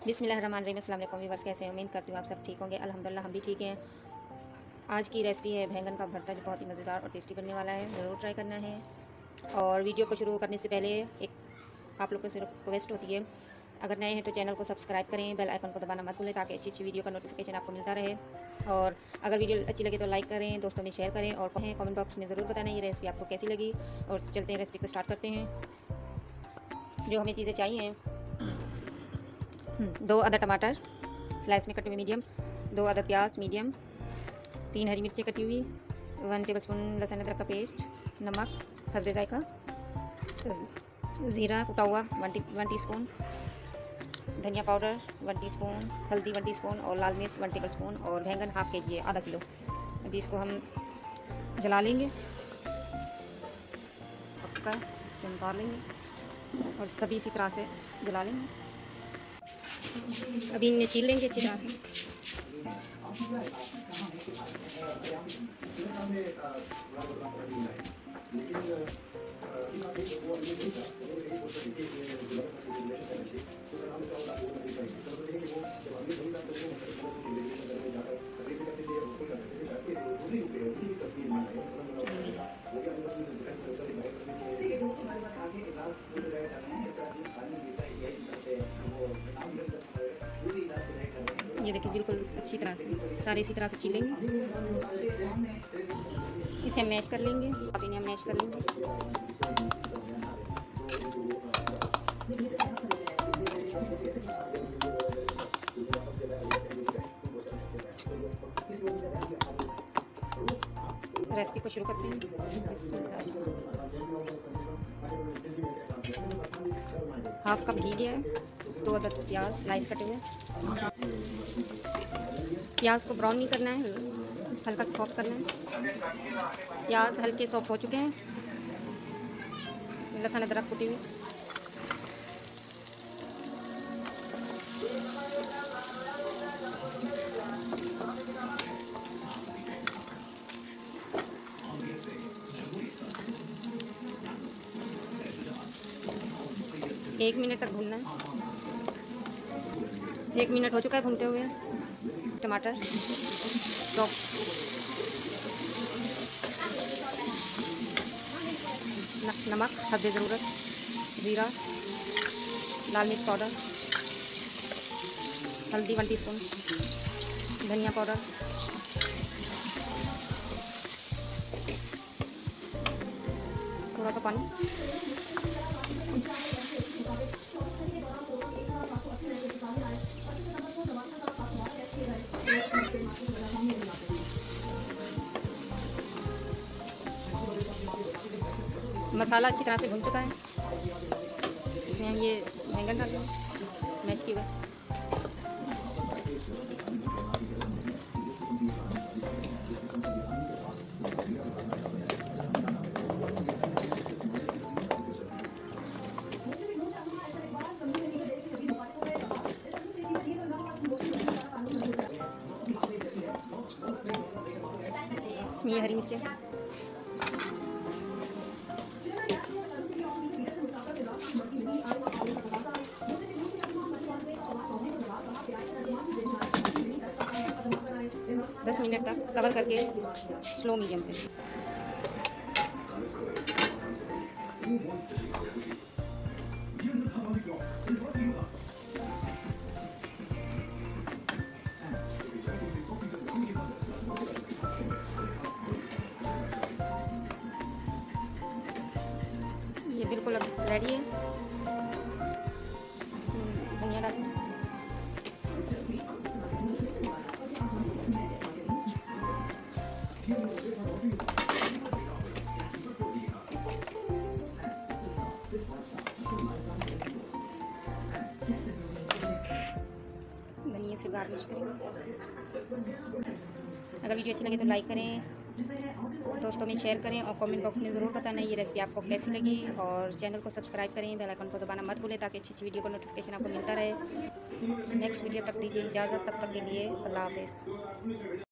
बिस्मिल्लाहिर्रहमानिर्रहीम। अस्सलाम वालेकुम व्यूअर्स, कैसे हैं? उम्मीद करती हूँ आप सब ठीक होंगे। अल्हम्दुलिल्लाह हम भी ठीक हैं। आज की रेसिपी है बैंगन का भरता, जो बहुत ही मज़ेदार और टेस्टी बनने वाला है। ज़रूर ट्राई करना है। और वीडियो को शुरू करने से पहले एक आप लोगों से रिक्वेस्ट होती है, अगर नए हैं तो चैनल को सब्सक्राइब करें, बेल आइकन को दबाना मत भूलें ताकि अच्छी अच्छी वीडियो का नोटिफिकेशन आपको मिलता रहे। और अगर वीडियो अच्छी लगे तो लाइक करें, दोस्तों में शेयर करें और कमेंट बॉक्स में ज़रूर बताना ये रेसिपी आपको कैसी लगी। और चलते हैं, रेसिपी को स्टार्ट करते हैं। जो हमें चीज़ें चाहिए, 2 अदद टमाटर स्लाइस में कटे हुए मीडियम, 2 अदद प्याज मीडियम, 3 हरी मिर्ची कटी हुई, 1 टेबलस्पून लहसुन अदरक का पेस्ट, नमक हस्बे जायका, ज़ीरा कुटा हुआ 1 टीस्पून, धनिया पाउडर 1 टीस्पून, हल्दी 1 टीस्पून और लाल मिर्च 1 टेबलस्पून और बैंगन हाफ के जी है, आधा किलो। अभी इसको हम जला लेंगे, पक्का इसे निकाल लेंगे और सभी इसी तरह से जला लेंगे। अभी इन्हें छील लेंगे अच्छी तरह से। ये देखिए बिल्कुल अच्छी तरह से सारे इसी तरह से छीलेंगे। इसे मैश कर लेंगे, आप इन्हें मैश कर लेंगे। रेसिपी को शुरू करते हैं। हाफ कप घी लिया है, 2 अदद प्याज स्लाइस कटे हुए। प्याज को ब्राउन नहीं करना है, हल्का सॉफ्ट करना है। प्याज हल्के सॉफ्ट हो चुके हैं। लहसुन अदरक कुटी हुई, एक मिनट तक भूनना है। 1 मिनट हो चुका है भूनते हुए। टमाटर नमक हस्बे ज़रूरत, ज़ीरा, लाल मिर्च पाउडर, हल्दी 1 टीस्पून, धनिया पाउडर, थोड़ा सा पानी। मसाला अच्छी तरह से भुन चुका है। इसमें हम ये बैंगन डाल देंगे मैश किए हुए। इसमें ये हरी मिर्चें, दस मिनट तक कवर करके स्लो मीडियम पे। ये बिल्कुल अब रेडी है। इसमें धनिया डालें, धनिया से गार्निश करेंगे। अगर वीडियो अच्छी लगे तो लाइक करें, दोस्तों में शेयर करें और कमेंट बॉक्स में ज़रूर बताना ये रेसिपी आपको कैसी लगी। और चैनल को सब्सक्राइब करें, बेल आइकन को दबाना मत भूलें ताकि अच्छी अच्छी वीडियो का नोटिफिकेशन आपको मिलता रहे। नेक्स्ट वीडियो तक दीजिए इजाज़त, तब तक के लिए अल्लाह हाफ़िज़।